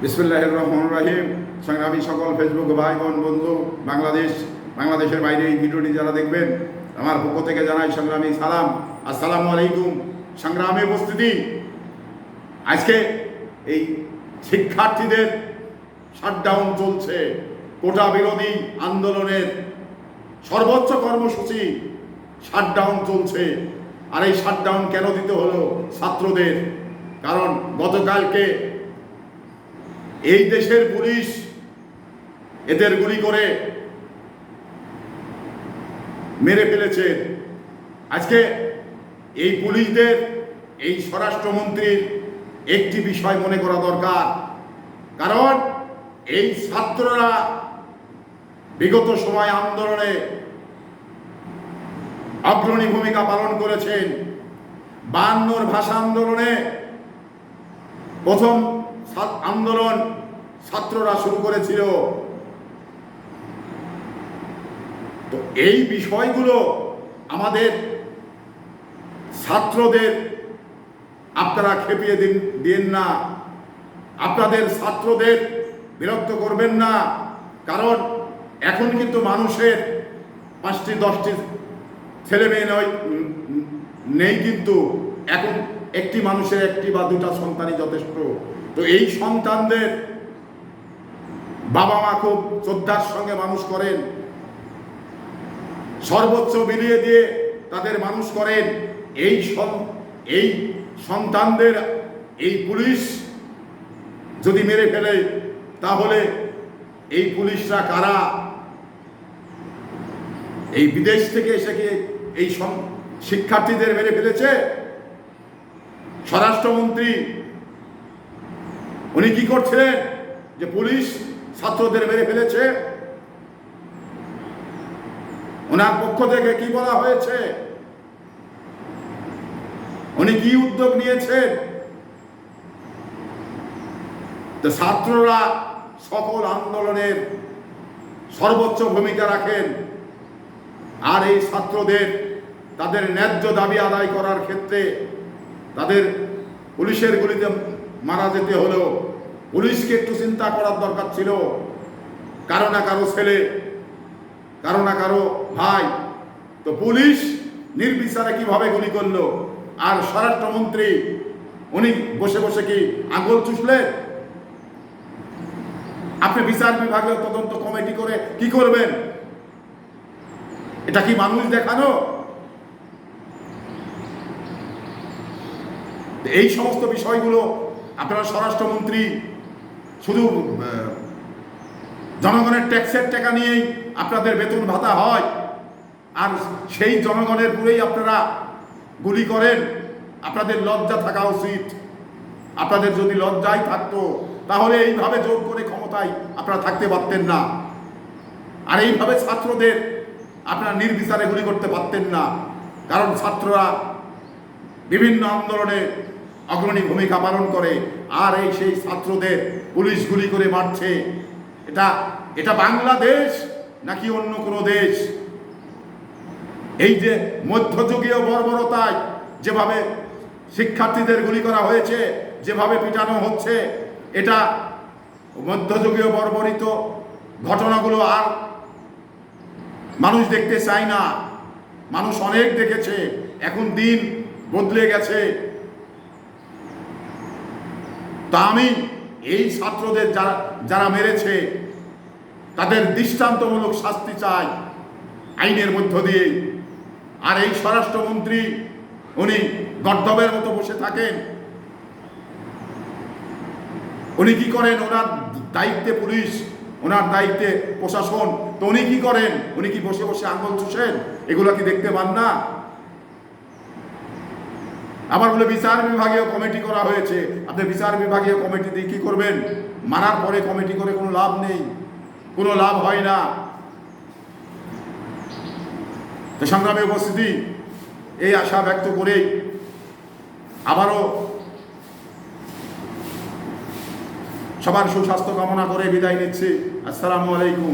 বিসমিল্লাহির রহমানির রহিম। সংগ্রামী সকল ফেসবুক ভাই বোন বন্ধু, বাংলাদেশের বাইরে এই ভিডিওটি যারা দেখবেন, আমার পক্ষ থেকে জানাই সংগ্রামী সালাম। আসসালামু আলাইকুম। সংগ্রামী উপস্থিতি, আজকে এই শিক্ষার্থীদের শাটডাউন চলছে, কোটা বিরোধী আন্দোলনের সর্বোচ্চ কর্মসূচি শাটডাউন চলছে। আর এই শাটডাউন কেন দিতে হলো ছাত্রদের? কারণ গতকালকে এই দেশের পুলিশ এদের গুলি করে মেরে ফেলেছে। আজকে এই পুলিশদের, এই স্বরাষ্ট্রমন্ত্রীর একটি বিষয় মনে করা দরকার। কারণ এই ছাত্ররা বিগত সময় আন্দোলনে অগ্রণী ভূমিকা পালন করেছেন। 52 ভাষা আন্দোলনে প্রথম আন্দোলন ছাত্ররা শুরু করেছিল। তো এই বিষয়গুলো আমাদের ছাত্রদের আপনারা খেপিয়ে দিন না, আপনাদের ছাত্রদের বিরক্ত করবেন না। কারণ এখন কিন্তু মানুষের 5টি 10টি ছেলে মেয়ে নেই, কিন্তু এখন একটি মানুষের 1টি বা 2টা সন্তানই যথেষ্ট। তো এই সন্তানদের বাবা মা খুব শ্রদ্ধার সঙ্গে মানুষ করেন, সর্বোচ্চ বিলিয়ে দিয়ে তাদের মানুষ করেন। এই সন্তানদের এই পুলিশ যদি মেরে ফেলে, তাহলে এই পুলিশরা কারা? এই বিদেশ থেকে এসে কি এই শিক্ষার্থীদের মেরে ফেলেছে? স্বরাষ্ট্রমন্ত্রী উনি কি করছিলেন যে পুলিশ ছাত্রদের মেরে ফেলেছে? ওনার পক্ষ থেকে কি বলা হয়েছে? উনি কি উদ্যোগ নিয়েছেন? তো ছাত্ররা সকল আন্দোলনের সর্বোচ্চ ভূমিকা রাখেন। আর এই ছাত্রদের তাদের ন্যায্য দাবি আদায় করার ক্ষেত্রে তাদের পুলিশের গুলিতে মারা যেতে হলো। পুলিশকে একটু চিন্তা করার দরকার ছিল। কারো না কারো ছেলে, কারো না কারো ভাই। তো পুলিশ নির্বিচারে কিভাবে গুলি করলো? আর স্বরাষ্ট্রমন্ত্রী উনি বসে বসে কি আঙুল চুষলেন? আপনি বিচার বিভাগের তদন্ত কমিটি করে কি করবেন? এটা কি মানুষ দেখানো? এই সমস্ত বিষয়গুলো আপনারা স্বরাষ্ট্রমন্ত্রী শুধু জনগণের ট্যাক্সের টাকা নিয়েই আপনাদের বেতন ভাতা হয়, আর সেই জনগণের পুরেই আপনারা গুলি করেন। আপনাদের লজ্জা থাকা উচিত। আপনাদের যদি লজ্জাই থাকতো, তাহলে এইভাবে জোর করে ক্ষমতায় আপনারা থাকতে পারতেন না। আর এইভাবে ছাত্রদের আপনারা নির্বিচারে গুলি করতে পারতেন না। কারণ ছাত্ররা বিভিন্ন আন্দোলনে অগ্রণী ভূমিকা পালন করে, আর সেই ছাত্রদের পুলিশ গুলি করে মারছে। এটা বাংলাদেশ নাকি অন্য কোনো দেশ? এই যে মধ্যযুগীয় বর্বরতায় যেভাবে শিক্ষার্থীদের গুলি করা হয়েছে, যেভাবে পিটানো হচ্ছে, এটা মধ্যযুগীয় বর্বরিত ঘটনাগুলো আর মানুষ দেখতে চায় না। মানুষ অনেক দেখেছে, এখন দিন বদলে গেছে। তা আমি এই ছাত্রদের যারা মেরেছে তাদের দৃষ্টান্তমূলক শাস্তি চাই আইনের মধ্য দিয়ে। আর এই স্বরাষ্ট্রমন্ত্রী উনি গর্দভের মতো বসে থাকেন। উনি কি করেন? ওনার দায়িত্বে পুলিশ, ওনার দায়িত্বে প্রশাসন। তো উনি কি করেন? উনি কি বসে বসে আঙুল চুষেন? এগুলো কি দেখতে পান না? আবার বলে বিচার বিভাগীয় কমিটি করা হয়েছে। আপনি বিচার বিভাগীয় কমিটি দিয়ে কি করবেন? মারার পরে কমিটি করে কোনো লাভ নেই, কোনো লাভ হয় না। তো সংগ্রামী উপস্থিতি, এই আশা ব্যক্ত করে আবারও সবার সুস্বাস্থ্য কামনা করে বিদায় নিচ্ছি। আসসালামু আলাইকুম।